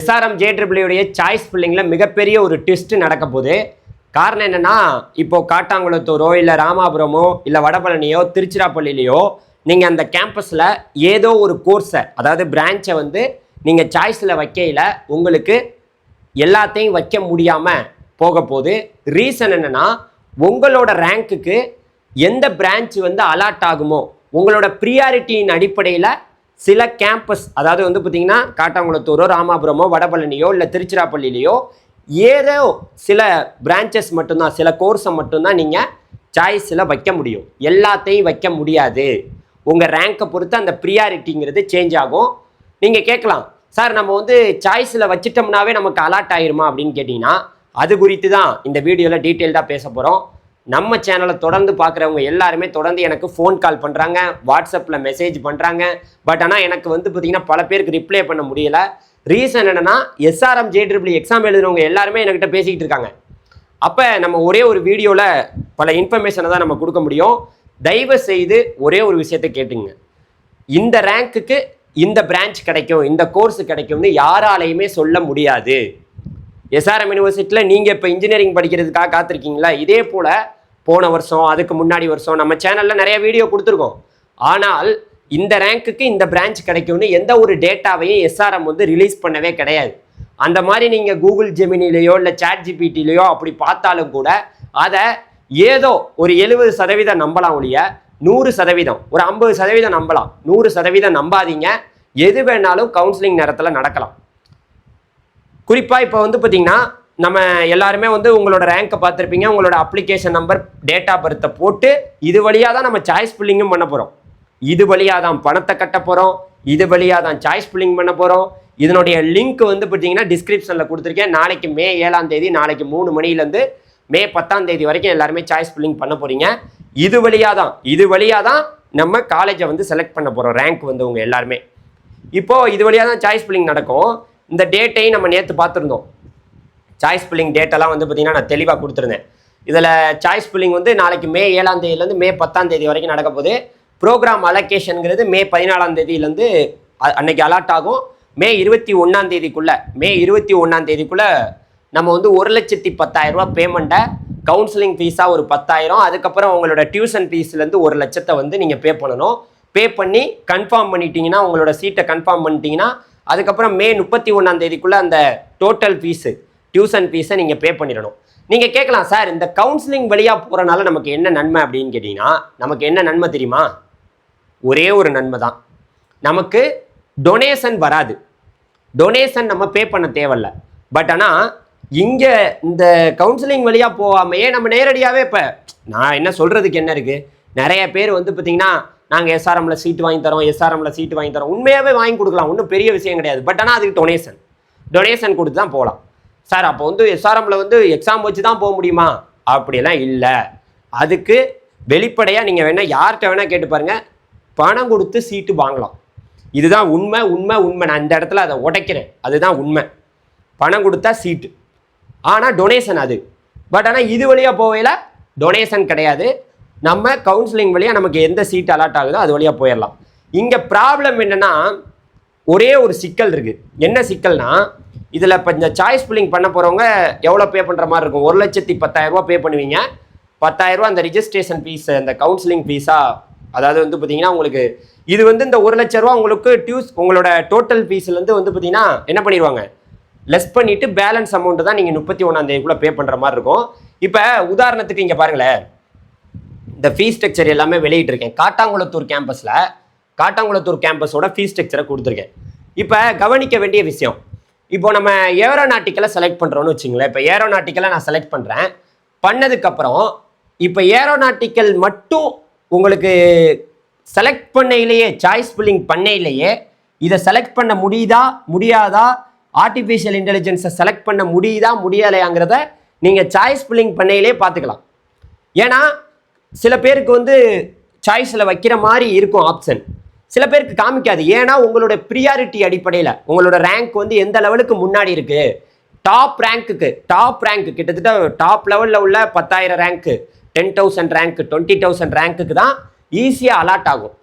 SRM JEEE உடைய choice ஃபில்லிங்ல மிகப்பெரிய ஒரு ட்விஸ்ட் நடக்க போகுது. காரணம் என்னன்னா, இப்போ காட்டாங்குளத்தூரோ இல்லை ராமாபுரமோ இல்லை வடபழனியோ திருச்சிராப்பள்ளியிலையோ நீங்கள் அந்த கேம்பஸில் ஏதோ ஒரு கோர்ஸை, அதாவது பிரான்ச்சை வந்து நீங்கள் சாய்ஸில் வைக்கையில் உங்களுக்கு எல்லாத்தையும் வைக்க முடியாமல் போக போகுது. ரீசன் என்னென்னா, உங்களோட ரேங்க்குக்கு எந்த பிரான்ச் வந்து அலாட் ஆகுமோ உங்களோட ப்ரியாரிட்டியின் அடிப்படையில் சில கேம்பஸ், அதாவது வந்து பார்த்தீங்கன்னா காட்டாங்குளத்தூரோ ராமாபுரமோ வடபழனியோ இல்லை திருச்சிராப்பள்ளியிலையோ ஏதோ சில பிரான்ச்சஸ் மட்டும்தான், சில கோர்ஸை மட்டும்தான் நீங்கள் சாய்ஸில் வைக்க முடியும். எல்லாத்தையும் வைக்க முடியாது. உங்கள் ரேங்கை பொறுத்து அந்த ப்ரியாரிட்டிங்கிறது சேஞ்ச் ஆகும். நீங்கள் கேட்கலாம், சார் நம்ம வந்து சாய்ஸில் வச்சிட்டோம்னாவே நமக்கு அலாட் ஆயிருமா அப்படின்னு கேட்டிங்கன்னா, அது குறித்து தான் இந்த வீடியோவில் டீட்டெயில்டாக பேச போகிறோம். நம்ம சேனலை தொடர்ந்து பார்க்குறவங்க எல்லாருமே தொடர்ந்து எனக்கு ஃபோன் கால் பண்ணுறாங்க, வாட்ஸ்அப்பில் மெசேஜ் பண்ணுறாங்க. பட் ஆனால் எனக்கு வந்து பார்த்திங்கன்னா பல பேருக்கு ரிப்ளை பண்ண முடியலை. ரீசன் என்னென்னா, SRM JEEE எக்ஸாம் எழுதுறவங்க எல்லாருமே என்கிட்ட பேசிக்கிட்டு இருக்காங்க. அப்போ நம்ம ஒரே ஒரு வீடியோவில் பல இன்ஃபர்மேஷனை தான் நம்ம கொடுக்க முடியும். தயவு செய்து ஒரே ஒரு விஷயத்தை கேட்டுங்க. இந்த ரேங்க்குக்கு இந்த பிரான்ச் கிடைக்கும், இந்த கோர்ஸ் கிடைக்கும்னு யாராலையுமே சொல்ல முடியாது. SRM யூனிவர்சிட்டியில் நீங்கள் இப்போ இன்ஜினியரிங் படிக்கிறதுக்காக காத்திருக்கீங்களா? இதே போல் போன வருஷம், அதுக்கு முன்னாடி வருஷம் நம்ம சேனலில் நிறைய வீடியோ கொடுத்துருக்கோம். ஆனால் இந்த ரேங்க்குக்கு இந்த பிரான்ச் கிடைக்கும்னு எந்த ஒரு டேட்டாவையும் SRM வந்து ரிலீஸ் பண்ணவே கிடையாது. அந்த மாதிரி நீங்கள் கூகுள் ஜெமினிலேயோ இல்லை ChatGPTலையோ அப்படி பார்த்தாலும் கூட அதை ஏதோ ஒரு 70% நம்பலாம் ஒழிய 100%, ஒரு 50% நம்பலாம். 100% நம்பாதீங்க. எது வேணாலும் கவுன்சிலிங் நேரத்தில் நடக்கலாம். குறிப்பாக இப்போ வந்து பார்த்தீங்கன்னா, நம்ம எல்லாருமே வந்து உங்களோட ரேங்கை பார்த்துருப்பீங்க. உங்களோட அப்ளிகேஷன் நம்பர், டேட் ஆஃப் பர்த்தை போட்டு இது வழியாக தான் நம்ம சாய்ஸ் ஃபில்லிங்கும் பண்ண போகிறோம். இது வழியாக தான் பணத்தை கட்ட போகிறோம். இது வழியாக தான் சாய்ஸ் ஃபில்லிங் பண்ண போகிறோம். இதனுடைய லிங்க் வந்து பார்த்தீங்கன்னா டிஸ்கிரிப்ஷனில் கொடுத்துருக்கேன். நாளைக்கு மே 7ஆம் தேதி, நாளைக்கு 3 மணிலேருந்து மே 10ஆம் தேதி வரைக்கும் எல்லாருமே சாய்ஸ் ஃபில்லிங் பண்ண போகிறீங்க. இது வழியாக தான் நம்ம காலேஜை வந்து செலக்ட் பண்ண போகிறோம். ரேங்க் வந்து உங்கள் எல்லாருமே இப்போது இது வழியாக தான் சாய்ஸ் ஃபில்லிங் நடக்கும். இந்த டேட்டையும் நம்ம நேற்று பார்த்துருந்தோம். சாய்ஸ் ஃபில்லிங் டேட்டெல்லாம் வந்து பார்த்திங்கன்னா நான் தெளிவாக கொடுத்துருந்தேன். இதில் சாய்ஸ் ஃபில்லிங் வந்து நாளைக்கு மே 7ஆம் தேதியிலேருந்து மே 10ஆம் தேதி வரைக்கும் நடக்க போகுது. ப்ரோக்ராம் அலோகேஷனுங்கிறது மே 14ஆம் தேதியிலேருந்து அன்னைக்கு அலாட் ஆகும். மே 21ஆம் தேதிக்குள்ளே நம்ம வந்து 1,10,000 பேமெண்ட்டை கவுன்சிலிங் ஃபீஸாக ஒரு 10,000, அதுக்கப்புறம் உங்களோட டியூஷன் ஃபீஸ்லேருந்து 1,00,000 வந்து நீங்கள் பே பண்ணணும். பே பண்ணி கன்ஃபார்ம் பண்ணிட்டீங்கன்னா, உங்களோட சீட்டை கன்ஃபார்ம் பண்ணிட்டீங்கன்னா, அதுக்கப்புறம் மே 31ஆம் தேதிக்குள்ளே அந்த டோட்டல் ஃபீஸு, டியூஷன் ஃபீஸை நீங்கள் பே பண்ணிடணும். நீங்கள் கேட்கலாம், சார் இந்த கவுன்சிலிங் வழியாக போகிறனால நமக்கு என்ன நன்மை அப்படின்னு கேட்டிங்கன்னா, நமக்கு என்ன நன்மை தெரியுமா? ஒரே ஒரு நன்மை தான். நமக்கு டொனேஷன் வராது. டொனேஷன் நம்ம பே பண்ண தேவையில்ல. பட் ஆனால் இங்கே இந்த கவுன்சிலிங் வழியாக போகாமையே நம்ம நேரடியாகவே, இப்போ நான் என்ன சொல்கிறதுக்கு என்ன இருக்குது, நிறைய பேர் வந்து பார்த்திங்கன்னா நாங்கள் SRMல சீட்டு வாங்கி தரோம், உண்மையாகவே வாங்கி கொடுக்கலாம், ஒன்றும் பெரிய விஷயம் கிடையாது. பட் ஆனால் அதுக்கு டொனேஷன் கொடுத்து தான் போகலாம். சார் அப்போ வந்து SRMல வந்து எக்ஸாம் வச்சு தான் போக முடியுமா? அப்படியெல்லாம் இல்லை. அதுக்கு வெளிப்படையாக நீங்கள் வேணால் யார்கிட்ட வேணால் கேட்டு பாருங்கள், பணம் கொடுத்து சீட்டு வாங்கலாம். இதுதான் உண்மை. நான் இந்த இடத்துல அதை உடைக்கிறேன். அதுதான் உண்மை. பணம் கொடுத்தா சீட்டு, ஆனால் டொனேஷன் அது. பட் ஆனால் இது வழியாக போகையில் டொனேஷன் கிடையாது. நம்ம கவுன்சிலிங் வழியாக நமக்கு எந்த சீட் அலாட் ஆகுதோ அது வழியாக போயிடலாம். இங்கே ப்ராப்ளம் என்னென்னா, ஒரே ஒரு சிக்கல் இருக்குது. என்ன சிக்கல்னா, இதில் இப்போ இந்த சாய்ஸ் ஃபில்லிங் பண்ண போகிறவங்க எவ்வளோ பே பண்ணுற மாதிரி இருக்கும்? 1,10,000 பே பண்ணுவீங்க. 10,000 அந்த ரிஜிஸ்ட்ரேஷன் ஃபீஸ், அந்த கவுன்சிலிங் ஃபீஸாக, அதாவது வந்து பார்த்தீங்கன்னா உங்களுக்கு இது வந்து இந்த 1,00,000 உங்களுக்கு உங்களோட டோட்டல் ஃபீஸ்லேருந்து வந்து பார்த்தீங்கன்னா என்ன பண்ணிடுவாங்க, லெஸ் பண்ணிவிட்டு பேலன்ஸ் அமௌண்ட்டு தான் நீங்கள் 31ஆம் தேதிக்குள்ளே பே பண்ணுற மாதிரி இருக்கும். இப்போ உதாரணத்துக்கு இங்கே பாருங்களேன், இந்த ஃபீஸ் ஸ்ட்ரக்சர் எல்லாமே வெளியிட்டிருக்கேன். காட்டாங்குளத்தூர் கேம்பஸோட ஃபீஸ் ஸ்ட்ரக்சரை கொடுத்துருக்கேன். இப்போ கவனிக்க வேண்டிய விஷயம், இப்போ நம்ம ஏரோநாட்டிக்கலை செலக்ட் பண்ணுறோன்னு வச்சுங்களேன். இப்போ ஏரோநாட்டிக்கலை நான் செலக்ட் பண்ணுறேன். பண்ணதுக்கப்புறம் இப்போ ஏரோநாட்டிக்கல் மட்டும் உங்களுக்கு செலக்ட் பண்ணையிலேயே, சாய்ஸ் ஃபில்லிங் பண்ணையிலேயே இதை செலக்ட் பண்ண முடியாதா, ஆர்டிஃபிஷியல் இன்டெலிஜென்ஸை செலக்ட் பண்ண முடியலையாங்கிறத நீங்கள் சாய்ஸ் ஃபில்லிங் பண்ணையிலே பார்த்துக்கலாம். ஏன்னா சில பேருக்கு வந்து சாய்ஸில் வைக்கிற மாதிரி இருக்கும் ஆப்ஷன், சில பேருக்கு காமிக்காது. ஏன்னா உங்களோட ப்ரியாரிட்டி அடிப்படையில் உங்களோட ரேங்க் வந்து எந்த லெவலுக்கு முன்னாடி இருக்குது, டாப் ரேங்க்கு கிட்டத்தட்ட டாப் லெவலில் உள்ள 10,000 ரேங்க்கு, 10,000 ரேங்க்கு, 20,000 ரேங்க்குக்கு தான் ஈஸியாக அலாட் ஆகும்.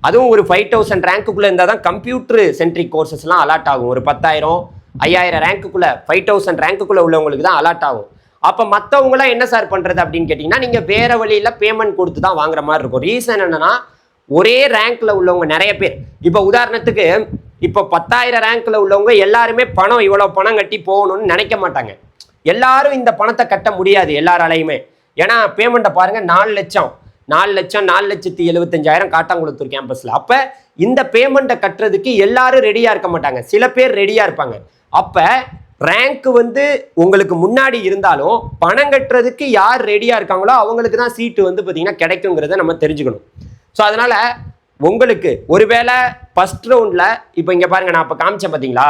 அதுவும் ஒரு 5,000 ரேங்க்குள்ளே இருந்தால் தான் கம்ப்யூட்டர் சென்ட்ரிக் கோர்சஸ்லாம் அலாட் ஆகும். ஒரு 10,000 5000 ரேங்க்குள்ள 5000 ரேங்க்குள்ள உள்ளவங்களுக்கு தான் அலாட் ஆகும். அப்போ மற்றவங்களாம் என்ன சார் பண்ணுறது அப்படின்னு கேட்டிங்கன்னா, நீங்கள் வேறு வழியில் பேமெண்ட் கொடுத்து தான் வாங்குற மாதிரி இருக்கும். ரீசன் என்னென்னா, ஒரே ரேங்க்கில் உள்ளவங்க நிறைய பேர், இப்போ உதாரணத்துக்கு இப்போ 10000 ரேங்க்கில் உள்ளவங்க எல்லாருமே பணம் இவ்வளோ பணம் கட்டி போகணும்னு நினைக்க மாட்டாங்க. எல்லாரும் இந்த பணத்தை கட்ட முடியாது எல்லாராலையுமே. ஏன்னா பேமெண்ட்டை பாருங்கள், 4 லட்சம் 4,75,000 காட்டாங்குளத்தூர் கேம்பஸில். அப்போ இந்த பேமெண்ட்டை கட்டுறதுக்கு எல்லாரும் ரெடியாக இருக்க மாட்டாங்க, சில பேர் ரெடியாக இருப்பாங்க. அப்போ ரேங்க் வந்து உங்களுக்கு முன்னாடி இருந்தாலும் பணம் கட்டுறதுக்கு யார் ரெடியாக இருக்காங்களோ அவங்களுக்கு தான் சீட்டு வந்து பார்த்தீங்கன்னா கிடைக்குங்கிறத நம்ம தெரிஞ்சுக்கணும். ஸோ அதனால் உங்களுக்கு ஒருவேளை ஃபஸ்ட் ரவுண்டில் இப்போ இங்கே பாருங்கள், நான் இப்போ காமிச்சேன் பார்த்தீங்களா,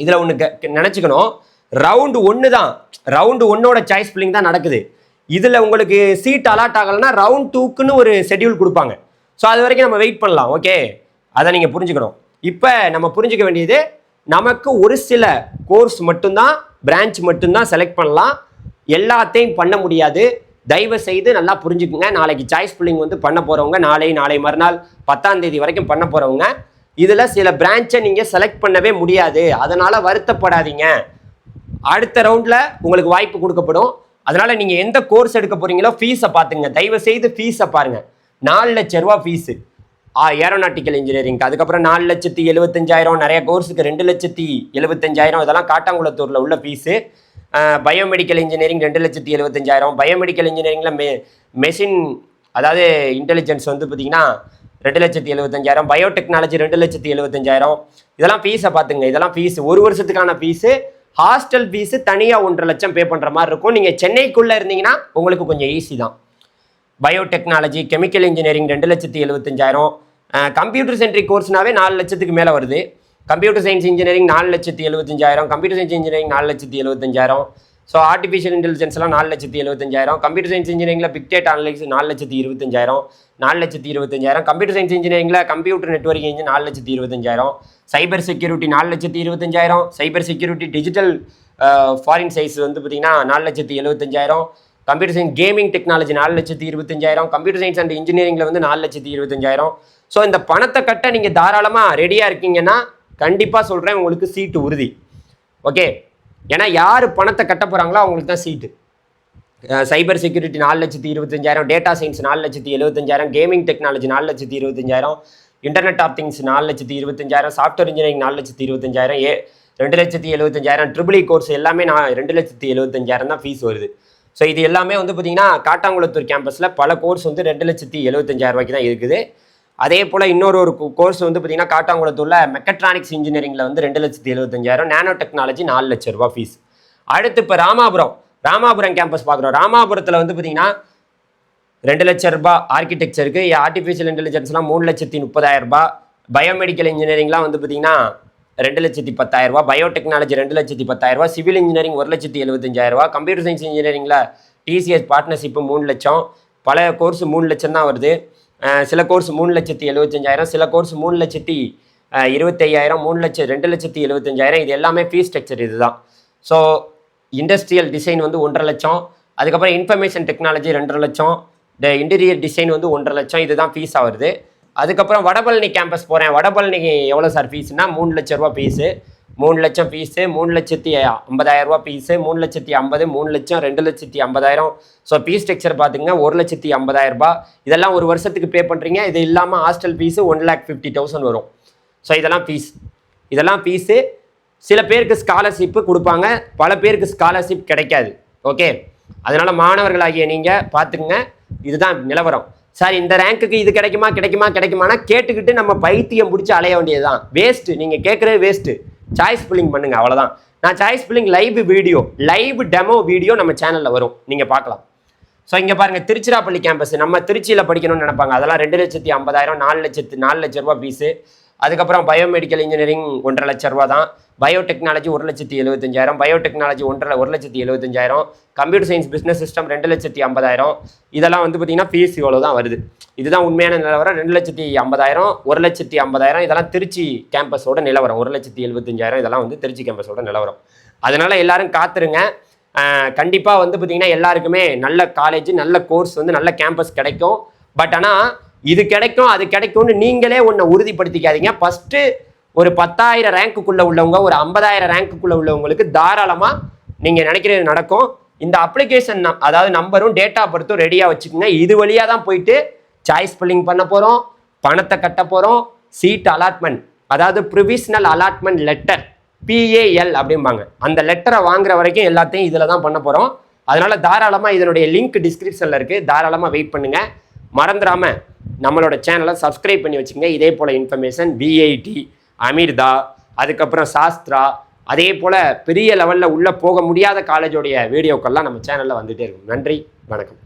இதில் ஒன்று நினச்சிக்கணும், ரவுண்டு 1 தான், ரவுண்டு 1ஓட சாய்ஸ் ஃபில்லிங் தான் நடக்குது. இதில் உங்களுக்கு சீட் அலாட் ஆகலைன்னா ரவுண்ட் 2க்குன்னு ஒரு ஷெட்யூல் கொடுப்பாங்க. ஸோ அது வரைக்கும் நம்ம வெயிட் பண்ணலாம். ஓகே, அதை நீங்கள் புரிஞ்சுக்கணும். இப்போ நம்ம புரிஞ்சுக்க வேண்டியது, நமக்கு ஒரு சில கோர்ஸ் மட்டும்தான், பிரான்ச் மட்டும்தான் செலக்ட் பண்ணலாம், எல்லாத்தையும் பண்ண முடியாது. தயவு செய்து நல்லா புரிஞ்சுக்குங்க. நாளைக்கு சாய்ஸ் ஃபில்லிங் வந்து பண்ண போகிறவங்க, நாளை மறுநாள் 10ஆம் தேதி வரைக்கும் பண்ண போகிறவங்க, இதில் சில பிரான்ச்சை நீங்கள் செலக்ட் பண்ணவே முடியாது. அதனால் வருத்தப்படாதீங்க. அடுத்த ரவுண்டில் உங்களுக்கு வாய்ப்பு கொடுக்கப்படும். அதனால் நீங்கள் எந்த கோர்ஸ் எடுக்க போகிறீங்களோ ஃபீஸை பார்த்துங்க. தயவு செய்து ஃபீஸை பாருங்கள். 4 லட்ச ரூபா ஃபீஸு ஏரோநாட்டிக்கல் இன்ஜினியரிங்க்கு. அதுக்கப்புறம் 4,75,000, நிறைய கோர்ஸுக்கு 2,75,000. இதெல்லாம் காட்டாங்குளத்தூரில் உள்ள ஃபீஸு. Biomedical engineering 2,75,000. பயோமெடிக்கல் இன்ஜினியரிங்கில் மெஷின் அதாவது இன்டெலிஜென்ஸ் வந்து பார்த்திங்கன்னா 2,75,000. பயோடெக்னாலஜி 2,75,000. இதெல்லாம் ஃபீஸை பார்த்துங்க. இதெல்லாம் ஃபீஸு, ஒரு வருஷத்துக்கான ஃபீஸு. ஹாஸ்டல் ஃபீஸு தனியாக 1.5 லட்சம் பே பண்ணுற மாதிரி இருக்கும். நீங்கள் சென்னைக்குள்ளே இருந்தீங்கன்னா உங்களுக்கு கொஞ்சம் ஈஸி தான். Biotechnology, chemical engineering 2,75,000. Computer centric கோர்ஸ்னாவே 4 லட்சத்துக்கு மேலே வருது. Computer science engineering 4,75,000. Computer science engineering 4,75,000. So artificial இன்டெலிஜென்ஸ்லாம் 4,75,000. கம்ப்யூட்டர் சயின்ஸ் இன்ஜினியரிங்கில் big data analytics 4,25,000. 4,25,000. Computer science இன்ஜினியரிங்கில் computer network engine 4,25,000. Cyber security 4,25,000. Cyber security digital forensics வந்து பார்த்தீங்கன்னா 4,75,000. Computer science gaming technology 4,25,000. Computer science and இன்ஜினியரிங்கில் வந்து 4,25,000. So இந்த பணத்தை கட்ட நீங்கள் தாராளமாக ரெடியாக இருக்கீங்கன்னா கண்டிப்பாக சொல்கிறேன், உங்களுக்கு சீட்டு உறுதி. ஓகே, ஏன்னா யார் பணத்தை கட்ட போகிறாங்களோ அவங்களுக்கு தான் seat. Cyber security 4,25,000. Data science 4,75,000. Gaming technology 4,25,000. Internet of things 4,25,000. Software engineering 4,25,000. 2,75,000. Triple course எல்லாமே 2,75,000 தான் ஃபீஸ் வருது. ஸோ இது எல்லாமே வந்து பார்த்தீங்கன்னா காட்டாங்குளத்தூர் கேம்பஸில் பல கோர்ஸ் வந்து 2,75,000 தான் இருக்குது. அதே போல் இன்னொரு கோர்ஸ் வந்து பார்த்தீங்கன்னா காட்டாங்குளத்தூரில் மெக்கட்ரானிக்ஸ் இன்ஜினியரிங்கில் வந்து 2,75,000. நானோ டெக்னாலஜி 4 லட்ச ரூபா ஃபீஸ். அடுத்து இப்போ ராமாபுரம் கேம்பஸ் பார்க்குறோம். ராமாபுரத்தில் வந்து பார்த்தீங்கன்னா 2 லட்ச ரூபா ஆர்கிடெக்சருக்கு, ஆர்டிஃபிஷியல் இன்டெலிஜென்ஸ்லாம் 3,30,000. பயோமெடிக்கல் இன்ஜினியரிங்லாம் வந்து பார்த்தீங்கன்னா 2,10,000. Biotechnology 2,10,000. Civil engineering 1,75,000. Computer science இன்ஜினியரிங்கில் டிசிஎஸ் பார்ட்னர்ஷிப்பு 3 லட்சம். பல கோர்ஸ் 3 லட்சம் தான் வருது. சில கோர்ஸ் 3,75,000. சில கோர்ஸ் 3,25,000. 2,75,000. இது எல்லாமே ஃபீஸ் ஸ்ட்ரக்சர் இதுதான். ஸோ இண்டஸ்ட்ரியல் டிசைன் வந்து 1.5 லட்சம். அதுக்கப்புறம் இன்ஃபர்மேஷன் டெக்னாலஜி 2.5 லட்சம். இன்டீரியர் டிசைன் வந்து 1.5 லட்சம். இதுதான் ஃபீஸாக வருது. அதுக்கப்புறம் வடபழனி கேம்பஸ் போகிறேன். வடபழனிக்கு எவ்வளோ சார் ஃபீஸ்னா 3 லட்ச ரூபா ஃபீஸு. 3 லட்சம் ஃபீஸு, 3,50,000 ஃபீஸு, 3,50,000, 3 லட்சம், 2,50,000. ஸோ ஃபீஸ் ஸ்ட்ரக்சர் பார்த்துங்க, 1,50,000. இதெல்லாம் ஒரு வருஷத்துக்கு பே பண்ணுறீங்க. இது இல்லாமல் ஹாஸ்டல் ஃபீஸு 1,50,000 வரும். ஸோ இதெல்லாம் ஃபீஸு. சில பேருக்கு ஸ்காலர்ஷிப்பு கொடுப்பாங்க, பல பேருக்கு ஸ்காலர்ஷிப் கிடைக்காது. ஓகே, அதனால் மாணவர்களாகிய நீங்கள் பார்த்துக்குங்க. இதுதான் நிலவரம். சார் இந்த ரேங்க்குக்கு இது கிடைக்குமானா கேட்டுக்கிட்டு நம்ம பைத்தியம் பிடிச்சி அலைய வேண்டியது தான். வேஸ்ட்டு, நீங்கள் கேட்குறது வேஸ்ட்டு. சாய்ஸ் ஃபில்லிங் பண்ணுங்க, அவ்வளோதான். நான் choice filling live demo video நம்ம சேனலில் வரும், நீங்கள் பார்க்கலாம். ஸோ இங்கே பாருங்கள், திருச்சிராப்பள்ளி கேம்பஸ், நம்ம திருச்சியில் படிக்கணும்னு நினைப்பாங்க. அதெல்லாம் 2,50,000. 4 லட்ச ரூபா ஃபீஸு. அதுக்கப்புறம் பயோமெடிக்கல் இன்ஜினியரிங் 1.5 லட்ச ரூபா தான். Biotechnology 1,75,000. Biotechnology 1,75,000. Computer science business system 2,50,000. இதெல்லாம் வந்து பார்த்தீங்கன்னா ஃபீஸ் இவ்வளோ தான் வருது. இதுதான் உண்மையான நிலவரம். 2,50,000, 1,50,000. இதெல்லாம் திருச்சி கேம்பஸோட நிலவரம். 1,75,000. இதெல்லாம் வந்து திருச்சி கேம்பஸோட நிலவரம். அதனால எல்லாரும் காத்துருங்க. கண்டிப்பாக வந்து பார்த்தீங்கன்னா எல்லாருக்குமே நல்ல காலேஜ், நல்ல கோர்ஸ் வந்து நல்ல கேம்பஸ் கிடைக்கும். பட் ஆனால் இது கிடைக்கும் அது கிடைக்கும்னு நீங்களே ஒன்றை உறுதிப்படுத்திக்காதீங்க. ஃபஸ்ட்டு ஒரு 10,000 ரேங்க்குள்ளே உள்ளவங்க, ஒரு 50,000 ரேங்க்குள்ளே உள்ளவங்களுக்கு தாராளமாக நீங்கள் நினைக்கிறது நடக்கும். இந்த அப்ளிகேஷன் அதாவது நம்பரும் டேட்டா பர்த்தும் ரெடியாக வச்சுக்கோங்க. இது வழியாக தான் போயிட்டு சாய்ஸ் ஃபில்லிங் பண்ண போகிறோம், பணத்தை கட்ட போகிறோம், சீட் அலாட்மெண்ட் அதாவது ப்ரொவிஷனல் அலாட்மெண்ட் லெட்டர் PAL அப்படிம்பாங்க, அந்த லெட்டரை வாங்குற வரைக்கும் எல்லாத்தையும் இதில் தான் பண்ண போகிறோம். அதனால் தாராளமாக இதனுடைய லிங்க் டிஸ்கிரிப்ஷனில் இருக்குது, தாராளமாக வெயிட் பண்ணுங்கள். மறந்துடாமல் நம்மளோட சேனலை சப்ஸ்கிரைப் பண்ணி வச்சுக்கோங்க. இதே போல் இன்ஃபர்மேஷன் VIT, அமிர்தா, அதுக்கப்புறம் சாஸ்திரா, அதே போல் பெரிய லெவலில் உள்ளே போக முடியாத காலேஜோடைய வீடியோக்கள்லாம் நம்ம சேனலில் வந்துகிட்டே இருக்கும். நன்றி, வணக்கம்.